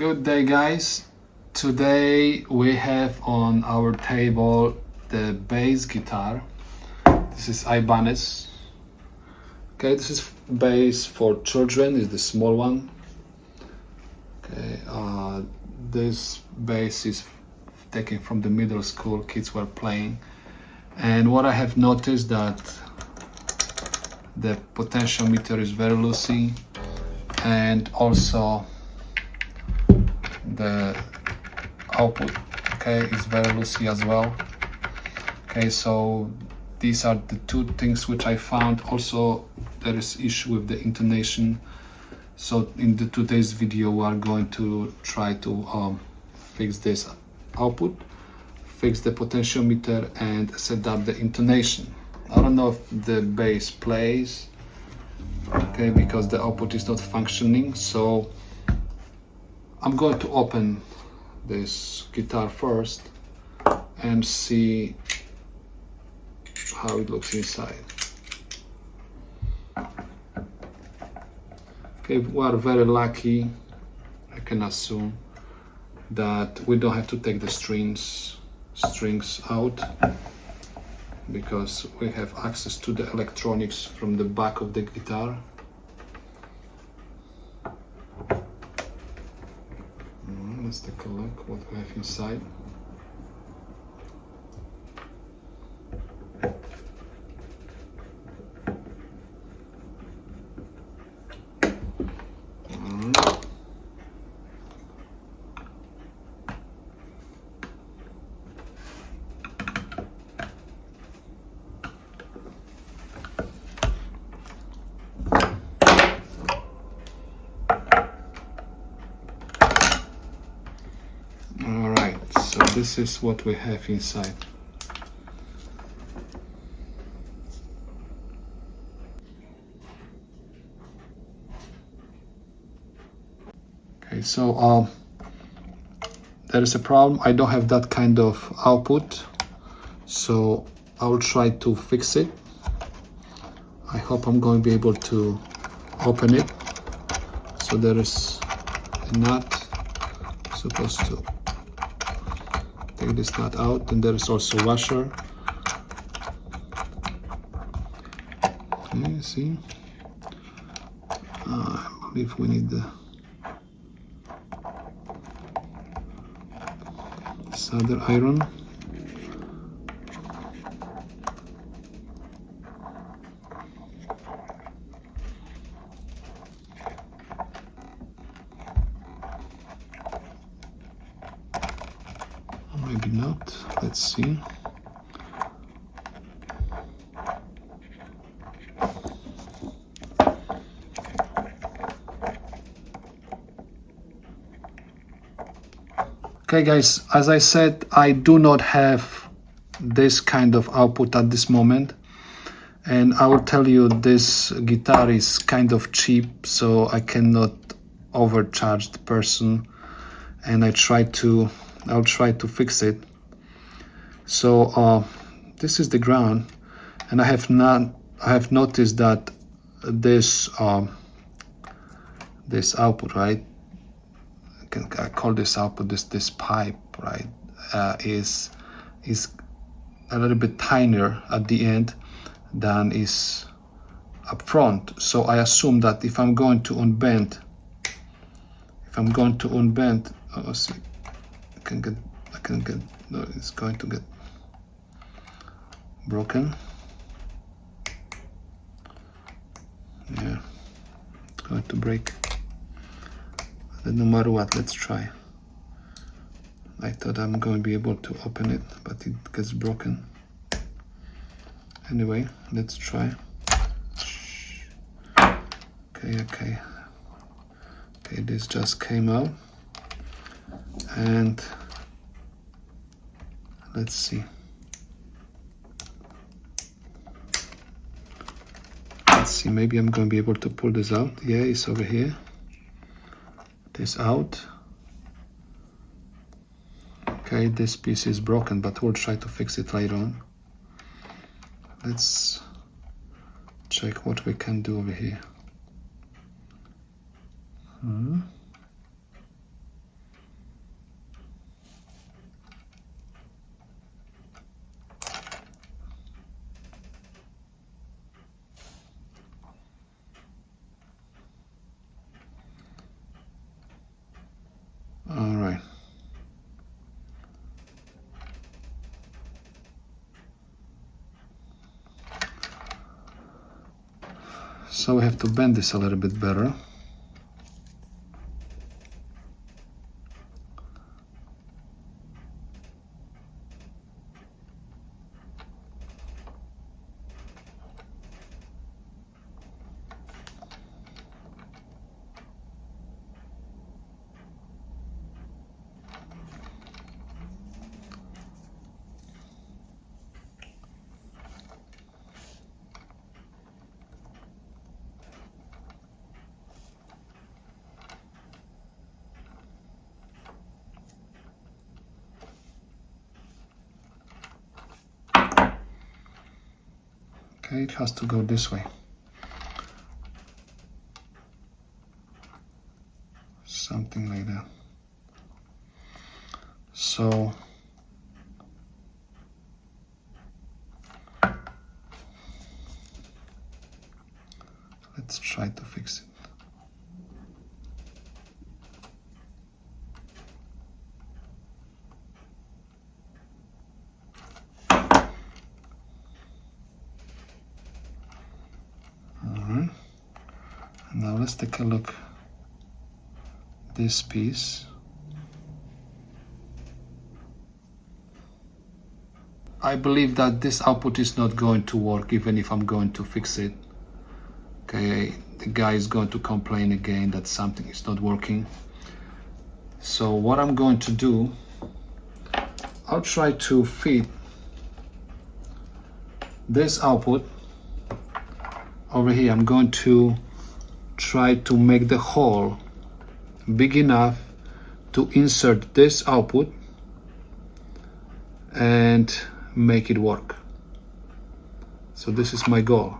Good day, guys. Today we have on our table the bass guitar. This is Ibanez. Okay, this is bass for children, is the small one. Okay, this bass is taken from the middle school, kids were playing. And what I have noticed that the potentiometer is very loosey, and also the output, okay, is very loosey as well. Okay, so these are the two things which I found. Also, there is issue with the intonation. So in today's video, we are going to try to fix this output, fix the potentiometer, and set up the intonation. I don't know if the bass plays, okay, because the output is not functioning. So I'm going to open this guitar first and see how it looks inside. Okay, we are very lucky, I can assume, that we don't have to take the strings out, because we have access to the electronics from the back of the guitar. Let's take a look what we have inside. Alright, so this is what we have inside. Okay, so there is a problem. I don't have that kind of output, so I will try to fix it. I hope I'm going to be able to open it. So there is a nut, supposed to take this nut out, and there is also a washer. Okay, see, I believe we need the solder iron. Maybe not, let's see. Okay guys, as I said, I do not have this kind of output at this moment, and I will tell you this guitar is kind of cheap, so I cannot overcharge the person, and I'll try to fix it. So this is the ground, and I have noticed that this output, right, I call this output, this pipe, right, is a little bit tinier at the end than is up front. So I assume that if I'm going to unbend, oh, see, I can get, no, it's going to get broken. Yeah, it's going to break. But no matter what, let's try. I thought I'm going to be able to open it, but it gets broken. Anyway, let's try. Okay, this just came out, and let's see. Maybe I'm going to be able to pull this out. Yeah, it's over here. This out. Okay, this piece is broken, but we'll try to fix it later on. Let's check what we can do over here. So we have to bend this a little bit better. Okay, it has to go this way. Something like that. So let's try to fix it. Alright. Now let's take a look. This piece. I believe that this output is not going to work even if I'm going to fix it. Okay, the guy is going to complain again that something is not working. So what I'm going to do, I'll try to feed this output over here. I'm going to try to make the hole big enough to insert this output and make it work. So this is my goal.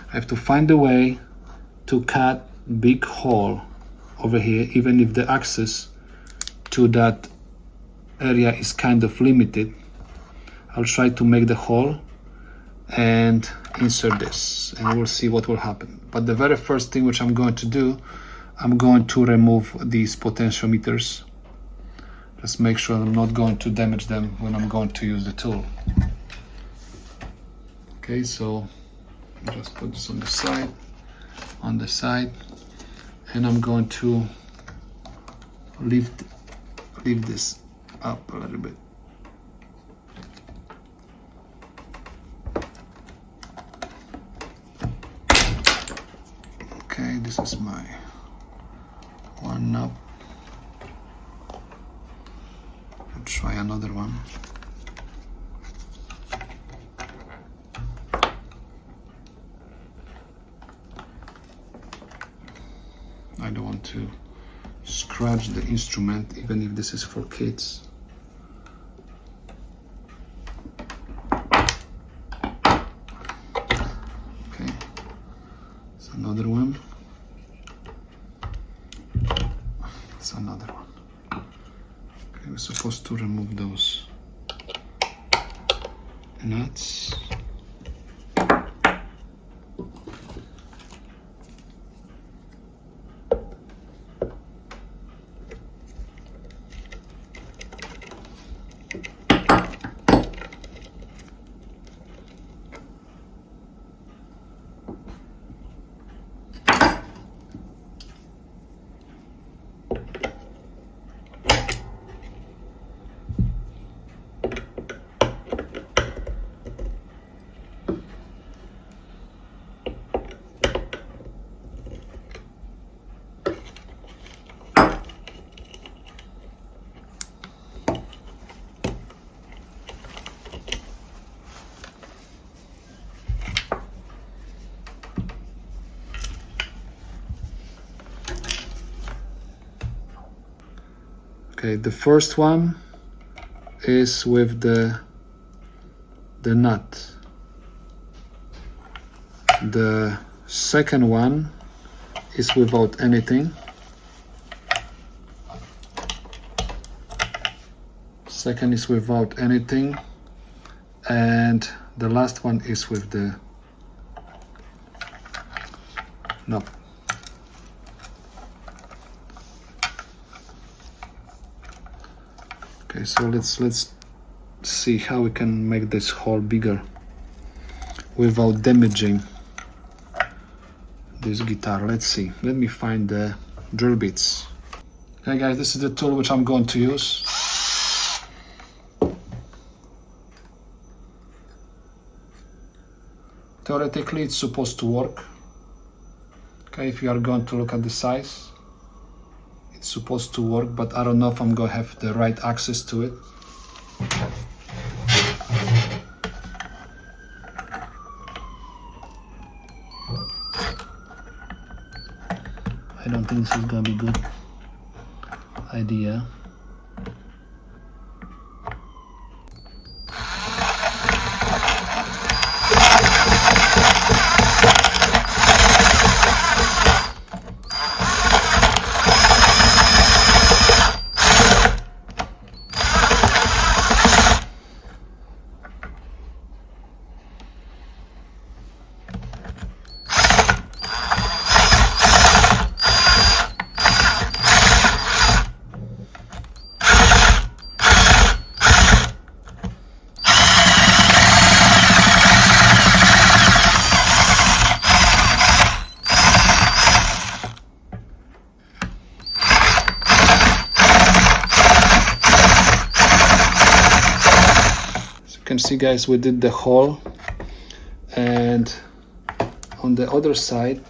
I have to find a way to cut big hole over here, even if the access to that area is kind of limited. I'll try to make the hole and insert this, and we'll see what will happen. But the very first thing which I'm going to do, I'm going to remove these potentiometers. Just make sure I'm not going to damage them when I'm going to use the tool. Okay, so just put this on the side, and I'm going to lift this up a little bit. Okay, this is my one knob. I'll try another one. I don't want to scratch the instrument, even if this is for kids. Okay, it's another one. It's another one. Okay, we're supposed to remove those nuts. Okay, the first one is with the nut. The second one is without anything. Second is without anything. And the last one is with the knob. Okay, so let's see how we can make this hole bigger without damaging this guitar. Let's see. Let me find the drill bits. Okay guys, this is the tool which I'm going to use. Theoretically it's supposed to work. Okay, if you are going to look at the size, it's supposed to work, but I don't know if I'm going to have the right access to it. I don't think this is going to be a good idea. You can see guys, we did the hole, and on the other side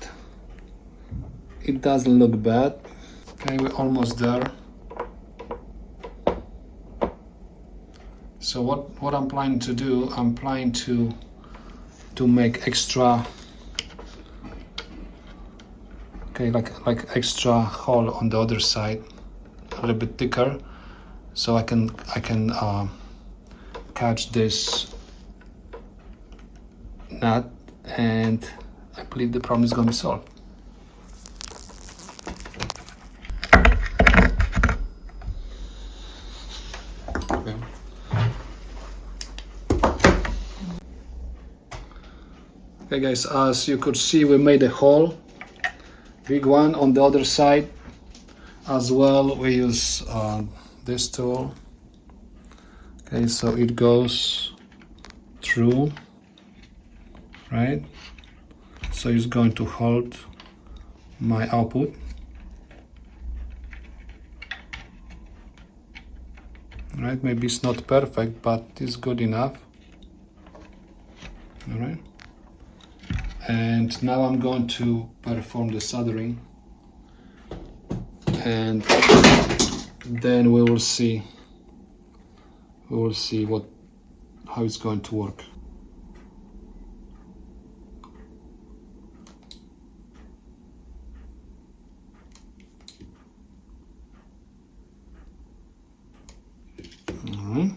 it doesn't look bad. Okay, we're almost there. So what I'm planning to do, I'm planning to make extra, okay, like extra hole on the other side, a little bit thicker, so I can catch this nut, and I believe the problem is going to be solved. Okay guys, as you could see, we made a hole, big one on the other side as well. We use this tool. Okay, so it goes through, right? So it's going to hold my output. Right, maybe it's not perfect, but it's good enough. All right. And now I'm going to perform the soldering, and then we will see how it's going to work. All right.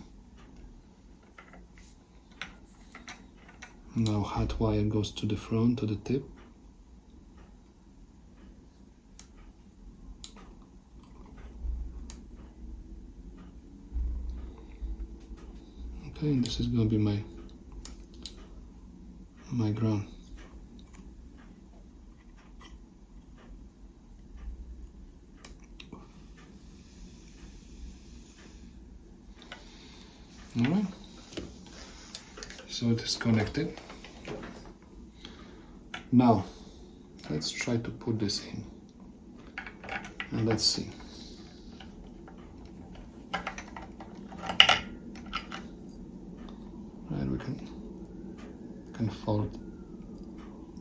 Now hot wire goes to the front, to the tip. Okay, and this is going to be my ground. All right. So it is connected. Now let's try to put this in, and let's see. Right, we can fold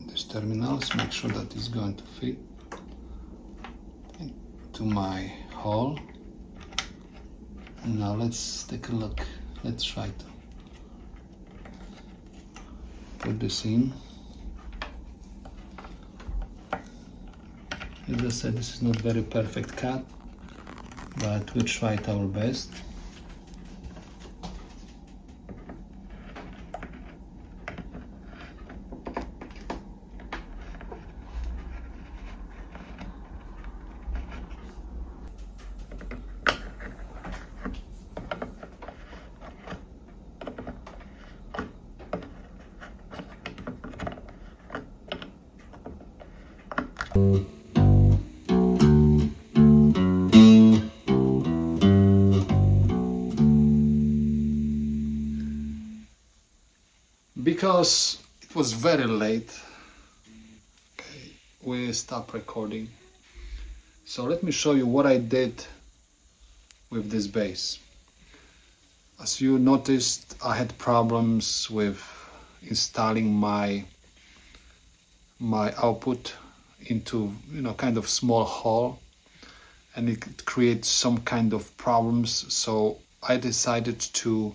these terminals, make sure that it's going to fit into my hole. And now let's take a look. Let's try to put this in. As I said, this is not very perfect cut, but we tried our best. Because it was very late, okay, we stop recording. So let me show you what I did with this base. As you noticed, I had problems with installing my output into kind of small hole, and it creates some kind of problems. So I decided to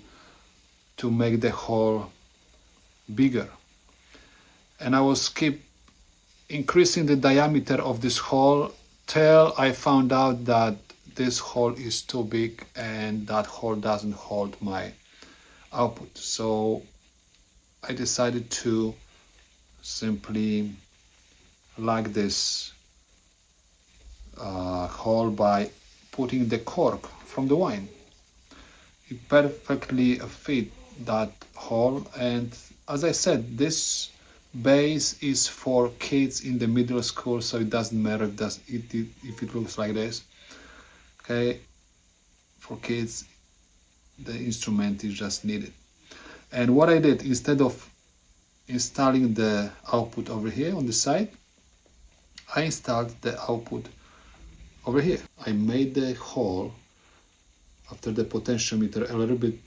make the hole bigger, and I was keep increasing the diameter of this hole till I found out that this hole is too big and that hole doesn't hold my output. So I decided to simply like this hole by putting the cork from the wine. It perfectly fit that hole, and as I said, this base is for kids in the middle school, so it doesn't matter if it looks like this. Okay, for kids the instrument is just needed. And what I did, instead of installing the output over here on the side, I installed the output over here. I made the hole after the potentiometer a little bit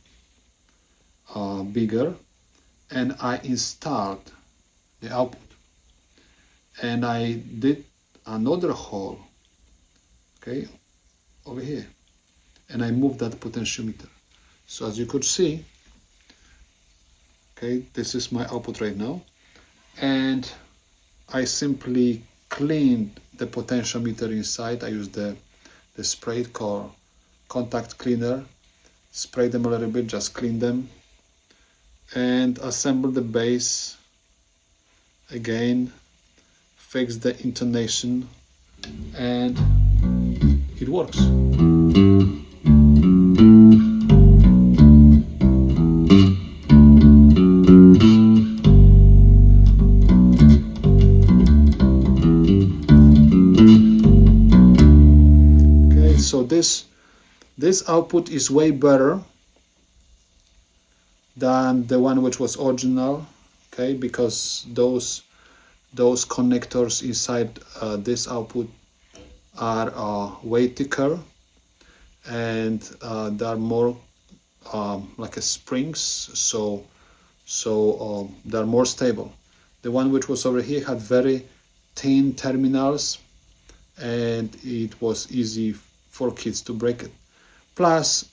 bigger, and I installed the output. And I did another hole, okay, over here, and I moved that potentiometer. So as you could see, okay, this is my output right now, and I simply cleaned the potentiometer inside. I used the spray called contact cleaner, spray them a little bit, just clean them, and assemble the base again, fix the intonation, and it works. Okay, so this output is way better than the one which was original, okay, because those connectors inside this output are way thicker, and they are more like a springs, so they're more stable. The one which was over here had very thin terminals, and it was easy for kids to break it. Plus,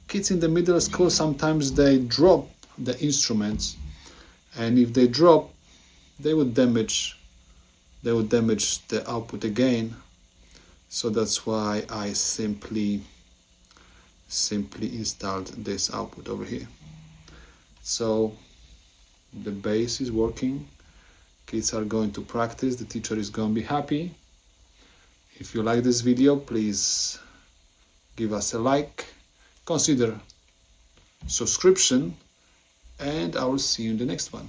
kids in the middle school, sometimes they drop the instruments, and if they drop, they would damage the output again. So that's why I simply installed this output over here. So the bass is working, kids are going to practice, the teacher is going to be happy. If you like this video, please give us a like, consider subscription, and I will see you in the next one.